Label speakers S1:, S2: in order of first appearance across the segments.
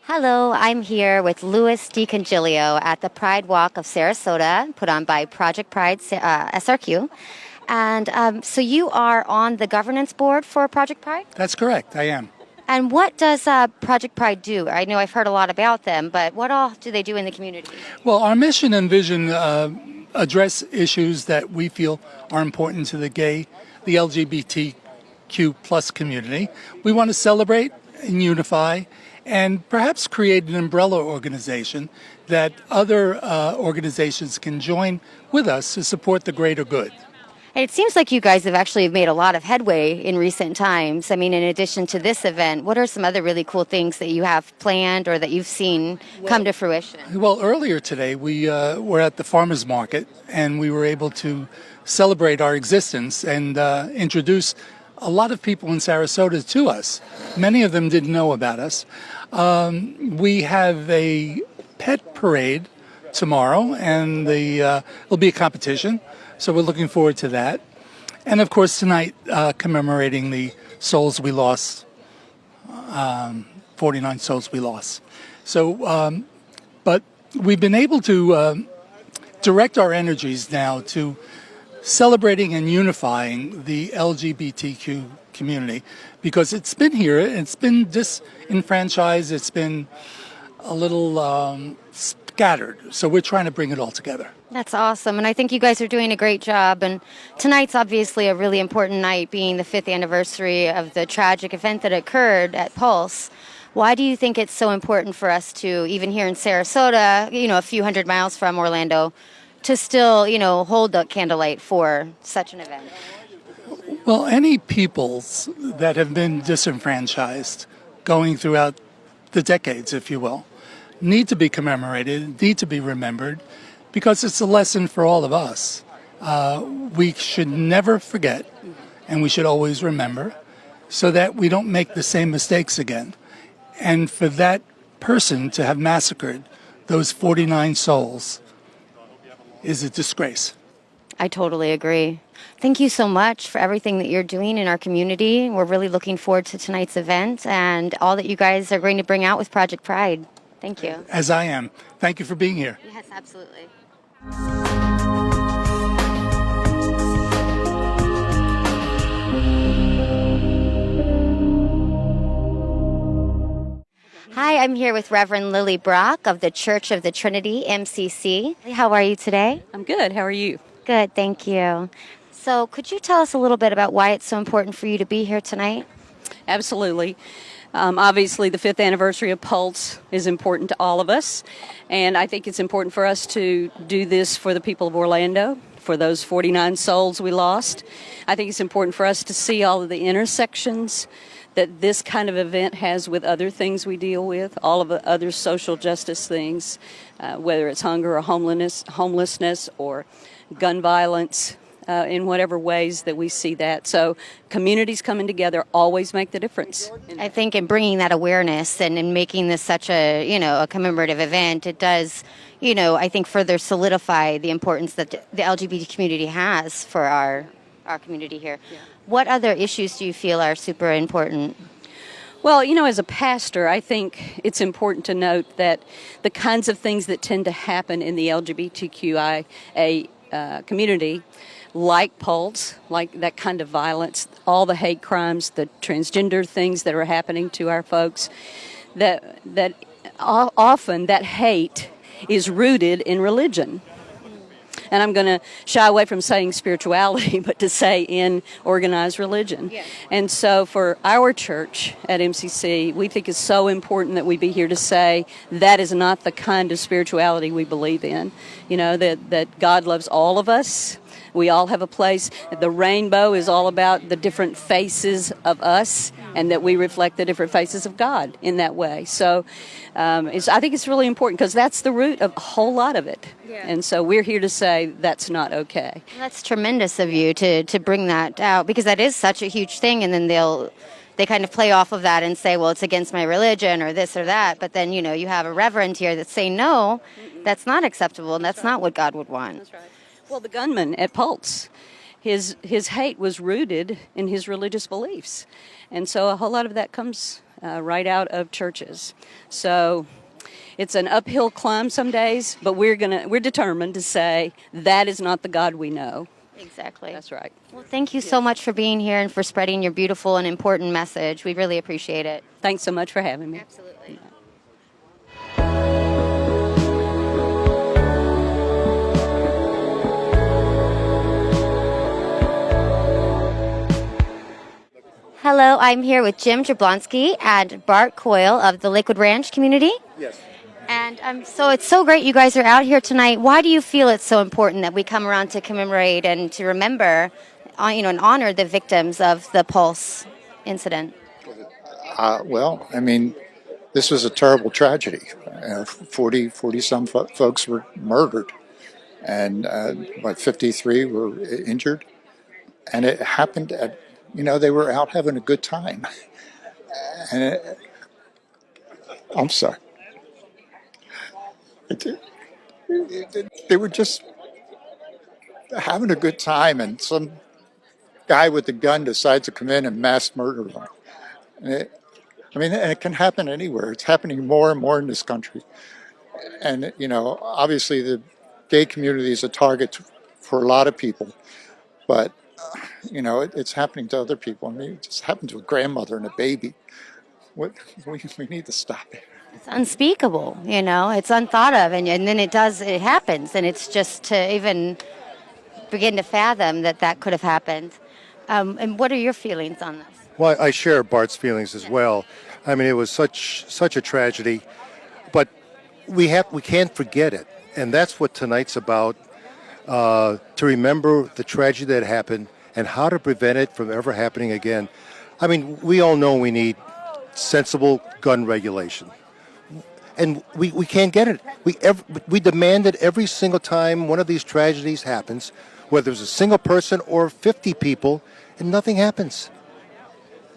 S1: Hello, I'm here with Louis DiCongilio at the Pride Walk of Sarasota, put on by Project Pride SRQ. And so you are on the governance board for Project Pride?
S2: That's correct, I am.
S1: And what does Project Pride do? I know I've heard a lot about them, but what all do they do in the community?
S2: Well, our mission and vision address issues that we feel are important to the LGBTQ plus community. We want to celebrate and unify and perhaps create an umbrella organization that other organizations can join with us to support the greater good.
S1: It seems like you guys have actually made a lot of headway in recent times. I mean, in addition to this event, what are some other really cool things that you have planned or that you've seen come to fruition?
S2: Well, earlier today we were at the farmers market and we were able to celebrate our existence and introduce a lot of people in Sarasota to us. Many of them didn't know about us. We have a pet parade tomorrow, and it'll be a competition, so we're looking forward to that. And of course tonight, commemorating the souls we lost, 49 souls we lost. So, but we've been able to direct our energies now to celebrating and unifying the LGBTQ community, because it's been here, it's been disenfranchised, it's been a little scattered. So we're trying to bring it all together.
S1: That's awesome, and I think you guys are doing a great job. And tonight's obviously a really important night, being the 5th anniversary of the tragic event that occurred at Pulse. Why do you think it's so important for us to, even here in Sarasota, a few hundred miles from Orlando, to still, hold the candlelight for such an event?
S2: Well, any peoples that have been disenfranchised going throughout the decades, if you will, need to be commemorated, need to be remembered, because it's a lesson for all of us. We should never forget, and we should always remember, so that we don't make the same mistakes again. And for that person to have massacred those 49 souls is a disgrace.
S1: I totally agree. Thank you so much for everything that you're doing in our community. We're really looking forward to tonight's event and all that you guys are going to bring out with Project Pride. Thank you.
S2: As I am. Thank you for being here.
S1: Yes, absolutely. Hi, I'm here with Reverend Lilly Brock of the Church of the Trinity, MCC. How are you today?
S3: I'm good. How are you?
S1: Good, thank you. So could you tell us a little bit about why it's so important for you to be here tonight?
S3: Absolutely. Obviously, the 5th anniversary of Pulse is important to all of us, and I think it's important for us to do this for the people of Orlando, for those 49 souls we lost. I think it's important for us to see all of the intersections that this kind of event has with other things we deal with, all of the other social justice things, whether it's hunger or homelessness or gun violence, in whatever ways that we see that. So communities coming together always make the difference.
S1: I think in bringing that awareness and in making this such a commemorative event, it does, I think further solidify the importance that the LGBT community has for our community here. Yeah. What other issues do you feel are super important?
S3: Well, as a pastor, I think it's important to note that the kinds of things that tend to happen in the LGBTQIA community, like Pulse, like that kind of violence, all the hate crimes, the transgender things that are happening to our folks, that often that hate is rooted in religion. And I'm going to shy away from saying spirituality, but to say in organized religion. Yeah. And so for our church at MCC, we think it's so important that we be here to say that is not the kind of spirituality we believe in. That God loves all of us. We all have a place. The rainbow is all about the different faces of us, and that we reflect the different faces of God in that way. So I think it's really important, because that's the root of a whole lot of it. Yeah. And so we're here to say that's not okay.
S1: That's tremendous of you to bring that out, because that is such a huge thing, and then they kind of play off of that and say, well, it's against my religion or this or that. But then, you have a reverend here that's saying, no, that's not acceptable, and that's not what God would want.
S3: That's right. Well, the gunman at Pulse, his hate was rooted in his religious beliefs. And so a whole lot of that comes right out of churches. So it's an uphill climb some days, but we're determined to say that is not the God we know.
S1: Exactly.
S3: That's right.
S1: Well, thank you so much for being here and for spreading your beautiful and important message. We really appreciate it.
S3: Thanks so much for having me.
S1: Absolutely. Hello, I'm here with Jim Jablonski and Bart Coyle of the Lakewood Ranch community.
S4: Yes.
S1: And so it's so great you guys are out here tonight. Why do you feel it's so important that we come around to commemorate and to remember, and honor the victims of the Pulse incident?
S4: Well, I mean, this was a terrible tragedy. 40-some folks were murdered, and 53 were injured. And it happened at, they were out having a good time. And I'm sorry. They were just having a good time, and some guy with a gun decides to come in and mass murder them. And it can happen anywhere. It's happening more and more in this country. And, obviously the gay community is a target for a lot of people. But, it's happening to other people. I mean, it just happened to a grandmother and a baby. We need to stop it.
S1: It's unspeakable, it's unthought of. And then it happens. And it's just to even begin to fathom that could have happened. And what are your feelings on this?
S5: Well, I share Bart's feelings as well. I mean, it was such a tragedy, but we can't forget it, and that's what tonight's about. To remember the tragedy that happened and how to prevent it from ever happening again. I mean, we all know we need sensible gun regulation, and we can't get it. We demand it every single time one of these tragedies happens, whether it's a single person or 50 people, and nothing happens.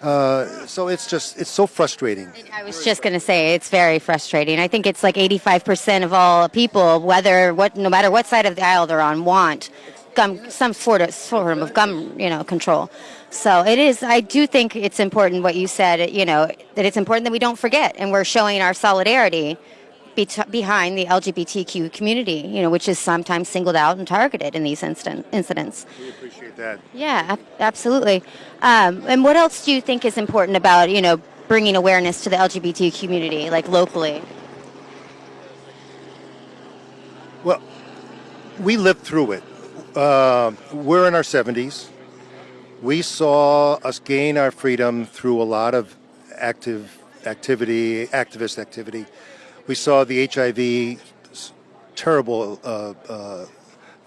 S5: So it's so frustrating.
S1: I was just going to say it's very frustrating. I think it's like 85% of all people, no matter what side of the aisle they're on, want some sort of gun, control. So it is. I do think it's important what you said. That it's important that we don't forget, and we're showing our solidarity behind the LGBTQ community, which is sometimes singled out and targeted in these incidents.
S5: We appreciate that.
S1: Yeah, absolutely. And what else do you think is important about, bringing awareness to the LGBT community, like locally?
S5: Well, we lived through it. We're in our 70s. We saw us gain our freedom through a lot of activist activity. We saw the HIV terrible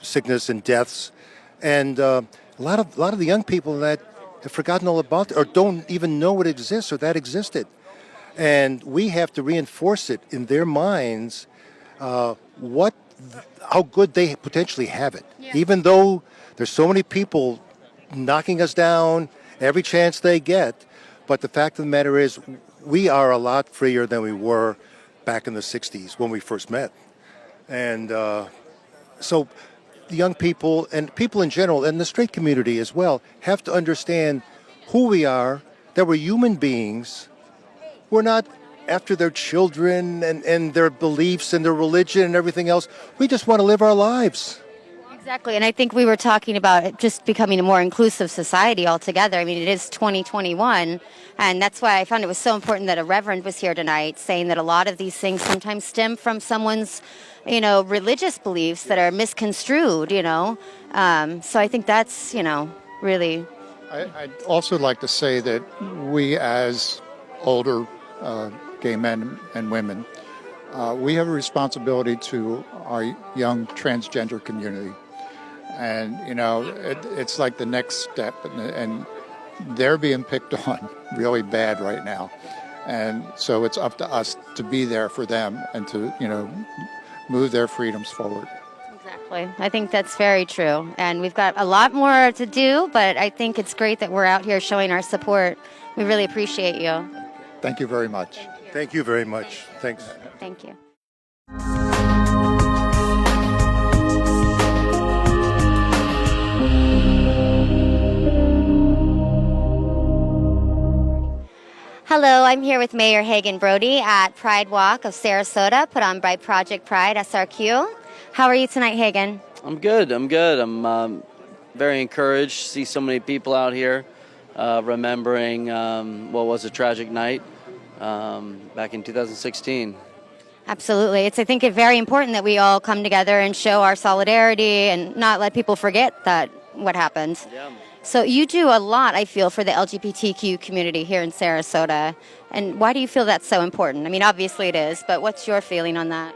S5: sickness and deaths, and a lot of the young people that have forgotten all about it or don't even know it exists or that existed. And we have to reinforce it in their minds, how good they potentially have it. Yeah. Even though there's so many people knocking us down every chance they get, but the fact of the matter is we are a lot freer than we were back in the 60s when we first met. And so the young people and people in general and the straight community as well have to understand who we are, that we're human beings. We're not after their children and their beliefs and their religion and everything else. We just want to live our lives.
S1: Exactly, and I think we were talking about it just becoming a more inclusive society altogether. I mean, it is 2021, and that's why I found it was so important that a Reverend was here tonight saying that a lot of these things sometimes stem from someone's, religious beliefs that are misconstrued, So I think that's, really...
S4: I'd also like to say that we as older gay men and women, we have a responsibility to our young transgender community. And, it's like the next step, and they're being picked on really bad right now. And so it's up to us to be there for them and to, move their freedoms forward.
S1: Exactly. I think that's very true. And we've got a lot more to do, but I think it's great that we're out here showing our support. We really appreciate you.
S4: Thank you very much.
S5: Thank you very much. Thanks.
S1: Thank you. Hello, I'm here with Mayor Hagan Brody at Pride Walk of Sarasota, put on by Project Pride, SRQ. How are you tonight, Hagan?
S6: I'm good. I'm very encouraged to see so many people out here remembering what was a tragic night back in 2016.
S1: Absolutely. I think it's very important that we all come together and show our solidarity and not let people forget that what happened.
S6: Yeah.
S1: So you do a lot, I feel, for the LGBTQ community here in Sarasota. And why do you feel that's so important? I mean, obviously it is, but what's your feeling on that?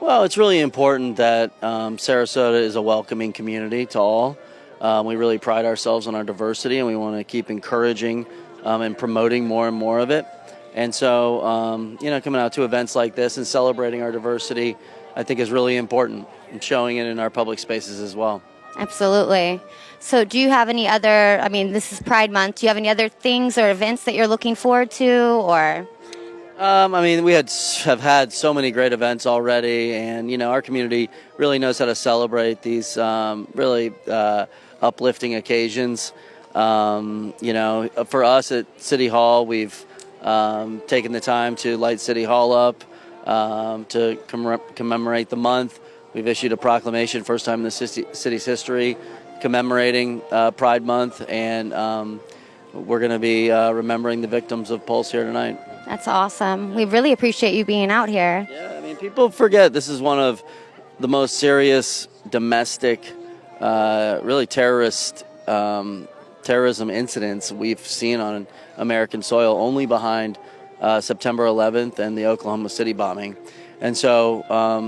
S6: Well, it's really important that Sarasota is a welcoming community to all. We really pride ourselves on our diversity, and we want to keep encouraging and promoting more and more of it. And so, coming out to events like this and celebrating our diversity, I think is really important, and showing it in our public spaces as well.
S1: Absolutely. So do you have any other, this is Pride Month, do you have any other things or events that you're looking forward to, or?
S6: We have had so many great events already, and, our community really knows how to celebrate these really uplifting occasions. For us at City Hall, we've taken the time to light City Hall up to commemorate the month. We've issued a proclamation, first time in the city's history, commemorating Pride Month, and we're going to be remembering the victims of Pulse here tonight.
S1: That's awesome. We really appreciate you being out here.
S6: Yeah, people forget this is one of the most serious domestic, really terrorism incidents we've seen on American soil, only behind September 11th and the Oklahoma City bombing. And so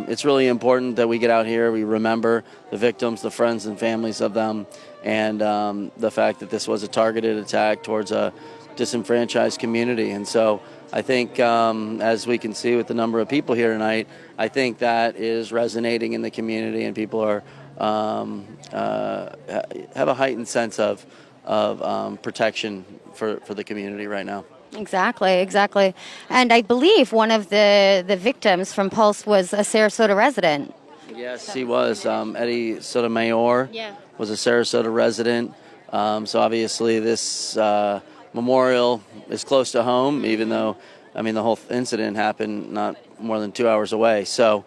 S6: it's really important that we get out here, we remember the victims, the friends and families of them, and the fact that this was a targeted attack towards a disenfranchised community. And so I think, as we can see with the number of people here tonight, I think that is resonating in the community, and people are have a heightened sense of protection for the community right now.
S1: Exactly. And I believe one of the victims from Pulse was a Sarasota resident.
S6: Yes, he was. Eddie Sotomayor was a Sarasota resident. So obviously this memorial is close to home, even though, the whole incident happened not more than 2 hours away. So,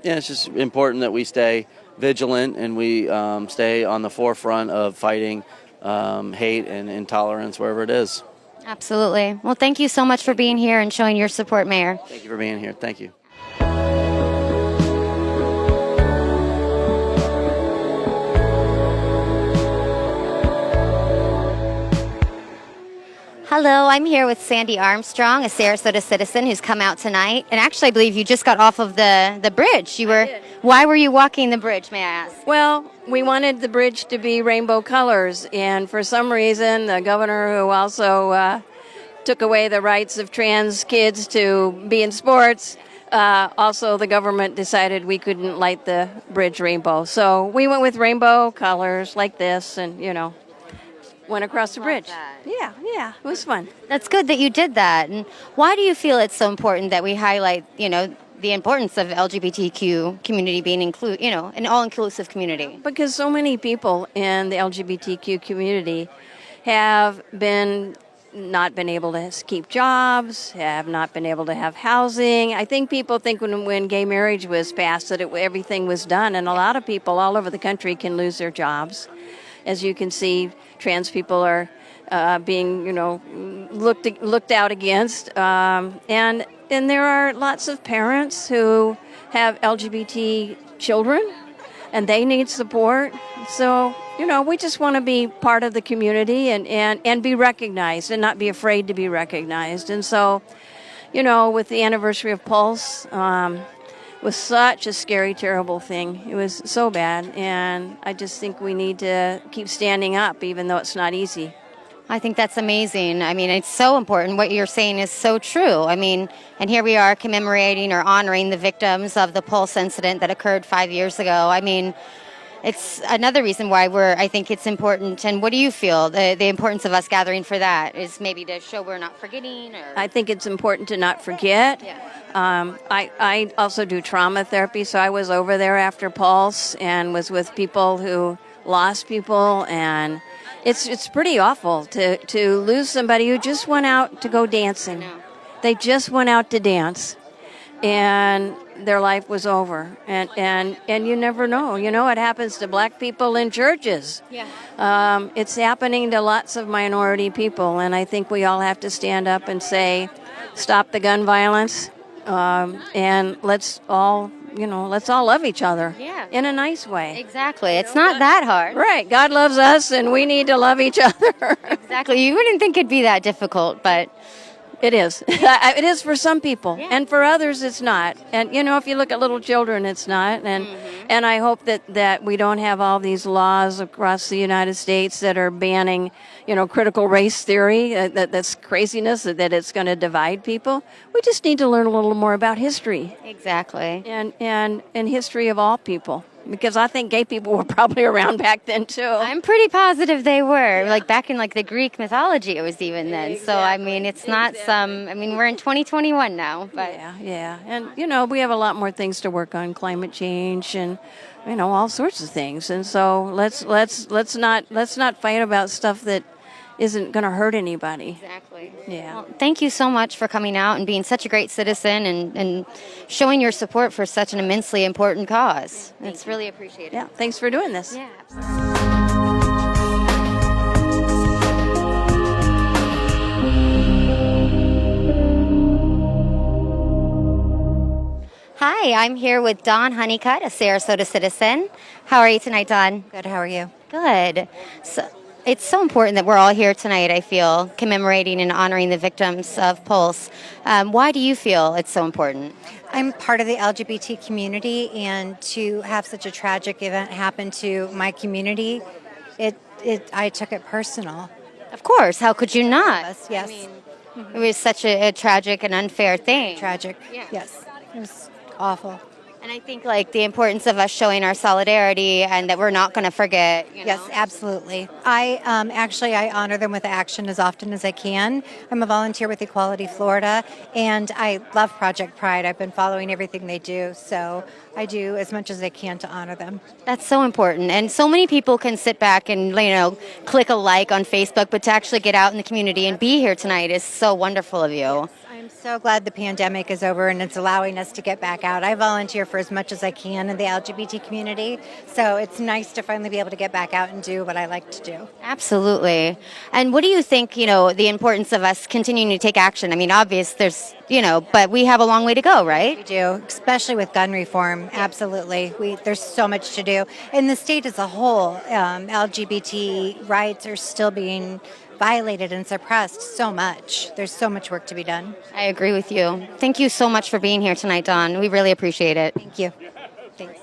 S6: it's just important that we stay vigilant and we stay on the forefront of fighting hate and intolerance wherever it is.
S1: Absolutely. Well, thank you so much for being here and showing your support, Mayor.
S6: Thank you for being here. Thank you.
S1: Hello, I'm here with Sandy Armstrong, a Sarasota citizen who's come out tonight. And actually, I believe you just got off of the bridge. Why were you walking the bridge, may I ask?
S7: Well, we wanted the bridge to be rainbow colors, and for some reason, the governor, who also took away the rights of trans kids to be in sports, also the government decided we couldn't light the bridge rainbow. So we went with rainbow colors like this, and, went across the bridge. Yeah, it was fun.
S1: That's good that you did that. And why do you feel it's so important that we highlight, the importance of LGBTQ community being an all-inclusive community?
S7: Because so many people in the LGBTQ community have not been able to keep jobs, have not been able to have housing. I think people think when gay marriage was passed that everything was done, and a lot of people all over the country can lose their jobs. As you can see, trans people are being, looked out against, and there are lots of parents who have LGBT children, and they need support. So, we just want to be part of the community and be recognized and not be afraid to be recognized. And so, with the anniversary of Pulse, was such a scary, terrible thing. It was so bad, and I just think we need to keep standing up, even though it's not easy.
S1: I think that's amazing. It's so important. What you're saying is so true. And here we are commemorating or honoring the victims of the Pulse incident that occurred 5 years ago. It's another reason why I think it's important. And what do you feel? The importance of us gathering for that is maybe to show we're not forgetting? Or?
S7: I think it's important to not forget.
S1: Yeah.
S7: I also do trauma therapy, so I was over there after Pulse and was with people who lost people, and It's pretty awful to lose somebody who just went out to go dancing. They just went out to dance, and their life was over. And you never know. You know, it happens to black people in churches.
S1: Yeah.
S7: It's happening to lots of minority people, and I think we all have to stand up and say, stop the gun violence, and let's all love each other in a nice way.
S1: Exactly. It's not that hard.
S7: Right. God loves us, and we need to love each other.
S1: Exactly. You wouldn't think it'd be that difficult, but
S7: It is. It is for some people, and for others, it's not. And if you look at little children, it's not. And I hope that we don't have all these laws across the United States that are banning, critical race theory. That's craziness. That it's going to divide people. We just need to learn a little more about history.
S1: exactly.
S7: And history of all people, because I think gay people were probably around back then too.
S1: I'm pretty positive they were. Like back in the Greek mythology, it was even then. So I mean, it's not we're in 2021 now, but
S7: Yeah. And we have a lot more things to work on, climate change and all sorts of things. And so let's not fight about stuff that isn't going to hurt anybody.
S1: exactly.
S7: Yeah.
S1: Well, thank you so much for coming out and being such a great citizen and showing your support for such an immensely important cause. It's really appreciated.
S7: Yeah. Thanks for doing this.
S1: Yeah, absolutely. Hi, I'm here with Dawn Honeycutt, a Sarasota citizen. How are you tonight, Dawn?
S8: Good, how are you?
S1: Good. So, it's so important that we're all here tonight, I feel, commemorating and honoring the victims of Pulse. Why do you feel it's so important?
S8: I'm part of the LGBT community, and to have such a tragic event happen to my community, I took it personal.
S1: Of course, how could you not?
S8: Yes.
S1: It was such a tragic and unfair thing.
S8: Tragic.
S1: Yeah.
S8: Yes. It was awful.
S1: And I think the importance of us showing our solidarity and that we're not going to forget.
S8: Yes, absolutely. I honor them with action as often as I can. I'm a volunteer with Equality Florida, and I love Project Pride. I've been following everything they do, so I do as much as I can to honor them.
S1: That's so important. And so many people can sit back and, click a like on Facebook, but to actually get out in the community and be here tonight is so wonderful of you.
S8: I'm so glad the pandemic is over and it's allowing us to get back out. I volunteer for as much as I can in the LGBT community, so it's nice to finally be able to get back out and do what I like to do.
S1: Absolutely. And what do you think, the importance of us continuing to take action? I mean, obvious there's, but we have a long way to go, right?
S8: We do, especially with gun reform. Absolutely. There's so much to do. In the state as a whole, LGBT rights are still being violated and suppressed so much. There's so much work to be done.
S1: I agree with you. Thank you so much for being here tonight, Dawn. We really appreciate it.
S8: Thank you. Thanks.